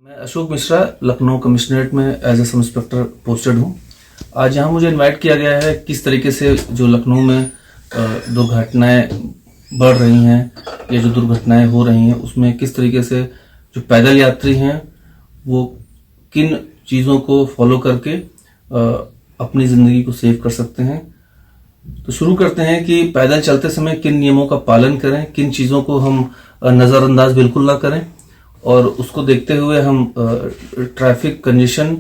मैं अशोक मिश्रा लखनऊ कमिश्नरेट में as a sub inspector posted हूँ। आज यहाँ मुझे इनवाइट किया गया है किस तरीके से जो लखनऊ में दुर्घटनाएं बढ़ रही हैं या जो दुर्घटनाएं हो रही हैं उसमें किस तरीके से जो पैदल यात्री हैं वो किन चीज़ों को फॉलो करके अपनी ज़िंदगी को सेव कर सकते हैं। तो शुरू करते हैं कि पैदल चलते समय किन नियमों का पालन करें, किन चीज़ों को हम नज़रअंदाज बिल्कुल ना करें और उसको देखते हुए हम ट्रैफिक कंजेशन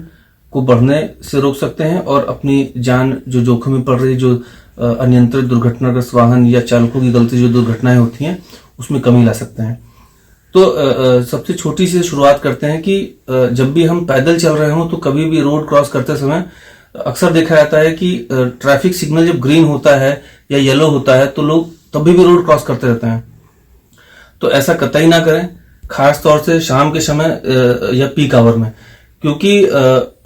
को बढ़ने से रोक सकते हैं और अपनी जान जो जोखिम में पड़ रही, जो अनियंत्रित दुर्घटनाग्रस्त वाहन या चालकों की गलती जो दुर्घटनाएं होती हैं उसमें कमी ला सकते हैं। तो सबसे छोटी सी शुरुआत करते हैं कि जब भी हम पैदल चल रहे हों तो कभी भी रोड क्रॉस करते समय अक्सर देखा जाता है कि ट्रैफिक सिग्नल जब ग्रीन होता है या येलो होता है तो लोग तभी भी रोड क्रॉस करते रहते हैं। तो ऐसा कतई ना करें, खास तौर से शाम के समय या पीक आवर में, क्योंकि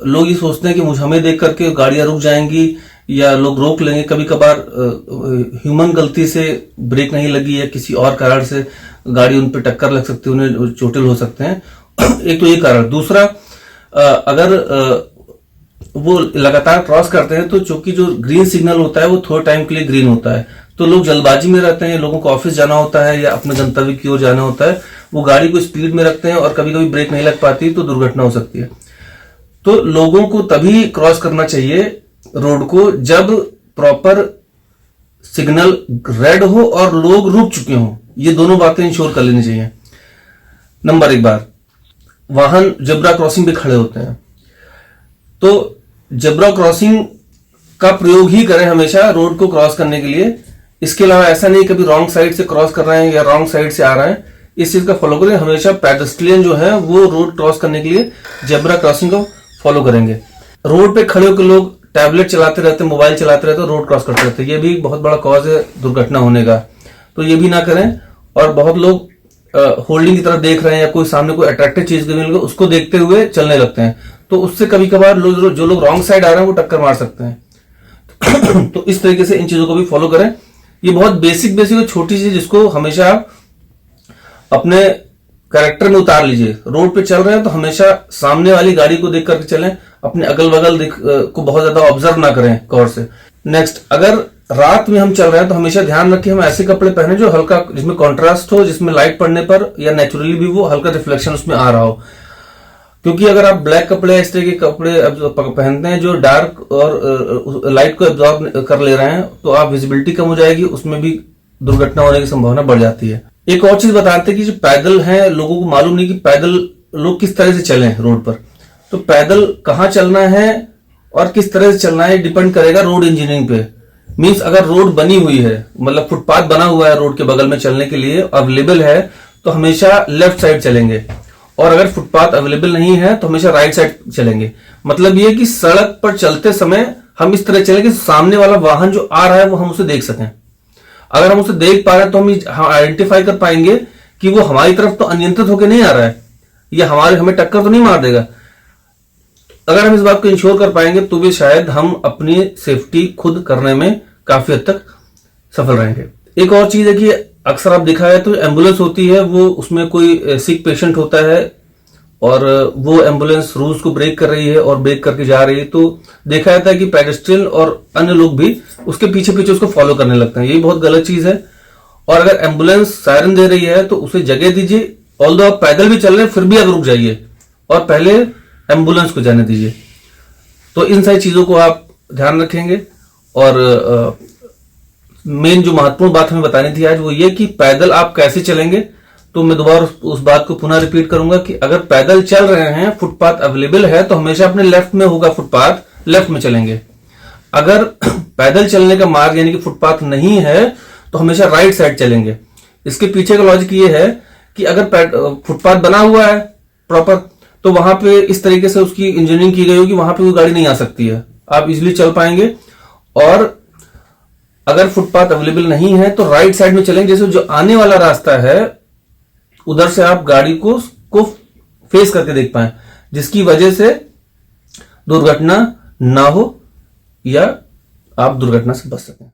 लोग ये सोचते हैं कि मुझे हमें देख करके गाड़ियां रुक जाएंगी या लोग रोक लेंगे। कभी कभार ह्यूमन गलती से ब्रेक नहीं लगी या किसी और कारण से गाड़ी उन पर टक्कर लग सकती है, उन्हें चोटिल हो सकते हैं। एक तो ये कारण। दूसरा, अगर वो लगातार क्रॉस करते हैं तो चूंकि जो ग्रीन सिग्नल होता है वो थोड़े टाइम के लिए ग्रीन होता है, तो लोग जल्दबाजी में रहते हैं, लोगों को ऑफिस जाना होता है या अपने गंतव्य की ओर जाना होता है, वो गाड़ी को स्पीड में रखते हैं और कभी कभी ब्रेक नहीं लग पाती तो दुर्घटना हो सकती है। तो लोगों को तभी क्रॉस करना चाहिए रोड को जब प्रॉपर सिग्नल रेड हो और लोग रुक चुके हों। ये दोनों बातें इंश्योर कर लेनी चाहिए। नंबर एक बार, वाहन जेब्रा क्रॉसिंग पे खड़े होते हैं तो जेब्रा क्रॉसिंग का प्रयोग ही करें हमेशा रोड को क्रॉस करने के लिए। इसके अलावा ऐसा नहीं कभी रॉन्ग साइड से क्रॉस कर रहे हैं या रॉन्ग साइड से आ रहे हैं, इस चीज का फॉलो करें। हमेशा पेडेस्ट्रियन जो है वो रोड क्रॉस करने के लिए जेब्रा क्रॉसिंग को फॉलो करेंगे। रोड पे खड़े होकर लोग टैबलेट चलाते रहते, मोबाइल चलाते रहते, रोड क्रॉस करते रहते, ये भी बहुत बड़ा कॉज है दुर्घटना होने का, तो ये भी ना करें। और बहुत लोग होल्डिंग की तरफ देख रहे हैं या कोई सामने कोई अट्रैक्टिव चीज मिल गई उसको देखते हुए चलने लगते हैं, तो उससे कभी कभार लोग जो लोग रॉन्ग साइड आ रहे हैं वो टक्कर मार सकते हैं। तो इस तरीके से इन चीजों को भी फॉलो करें। ये बहुत बेसिक और छोटी चीज जिसको हमेशा आप अपने कैरेक्टर में उतार लीजिए। रोड पे चल रहे हैं तो हमेशा सामने वाली गाड़ी को देख करके चलें, अपने अगल बगल को बहुत ज्यादा ऑब्जर्व ना करें गौर से। नेक्स्ट, अगर रात में हम चल रहे हैं तो हमेशा ध्यान रखें हम ऐसे कपड़े पहने जो हल्का, जिसमें कॉन्ट्रास्ट हो, जिसमें लाइट पड़ने पर या नेचुरली भी वो हल्का रिफ्लेक्शन उसमें आ रहा हो। क्योंकि अगर आप ब्लैक कपड़े, इस तरह के कपड़े पहनते हैं जो डार्क और लाइट को एब्जॉर्ब कर ले रहे हैं तो आप विजिबिलिटी कम हो जाएगी, उसमें भी दुर्घटना होने की संभावना बढ़ जाती है। एक और चीज बताते हैं कि जो पैदल हैं, लोगों को मालूम नहीं कि पैदल लोग किस तरह से चलें रोड पर। तो पैदल कहाँ चलना है और किस तरह से चलना है डिपेंड करेगा रोड इंजीनियरिंग पे। मीन्स अगर रोड बनी हुई है, मतलब फुटपाथ बना हुआ है रोड के बगल में चलने के लिए, अवेलेबल है, तो हमेशा लेफ्ट साइड चलेंगे, और अगर फुटपाथ अवेलेबल नहीं है तो हमेशा राइट साइड चलेंगे। मतलब ये कि सड़क पर चलते समय हम इस तरह चलें कि सामने वाला वाहन जो आ रहा है वो हम उसे देख सकें। अगर हम उसे देख पा रहे हैं तो हम आइडेंटिफाई कर पाएंगे कि वो हमारी तरफ तो अनियंत्रित होकर नहीं आ रहा है या हमें टक्कर तो नहीं मार देगा। अगर हम इस बात को इंश्योर कर पाएंगे तो भी शायद हम अपनी सेफ्टी खुद करने में काफी हद तक सफल रहेंगे। एक और चीज है कि अक्सर आप देखा है तो एम्बुलेंस होती है, वो उसमें कोई सिक पेशेंट होता है और वो एम्बुलेंस रूल्स को ब्रेक कर रही है और ब्रेक करके जा रही है, तो देखा जाता है कि पेडेस्ट्रियन और अन्य लोग भी उसके पीछे पीछे उसको फॉलो करने लगते हैं। ये बहुत गलत चीज है। और अगर एम्बुलेंस सायरन दे रही है तो उसे जगह दीजिए। ऑल्दो आप पैदल भी चल रहे हैं फिर भी आप रुक जाइए और पहले एम्बुलेंस को जाने दीजिए। तो इन सारी चीजों को आप ध्यान रखेंगे। और मेन जो महत्वपूर्ण बात हमें बतानी थी आज वो ये कि पैदल आप कैसे चलेंगे। तो मैं दोबारा उस बात को पुनः रिपीट करूंगा कि अगर पैदल चल रहे हैं, फुटपाथ अवेलेबल है, तो हमेशा अपने लेफ्ट में होगा फुटपाथ, लेफ्ट में चलेंगे। अगर पैदल चलने का मार्ग यानी कि फुटपाथ नहीं है तो हमेशा राइट साइड चलेंगे। इसके पीछे का लॉजिक ये है कि अगर फुटपाथ बना हुआ है प्रॉपर तो वहां पे इस तरीके से उसकी इंजीनियरिंग की गई होगी, वहां पे कोई गाड़ी नहीं आ सकती है, आप इजिली चल पाएंगे। और अगर फुटपाथ अवेलेबल नहीं है तो राइट साइड में चलेंगे, जैसे जो आने वाला रास्ता है उधर से आप गाड़ी को फेस करके देख पाए, जिसकी वजह से दुर्घटना ना हो या आप दुर्घटना से बच सकें।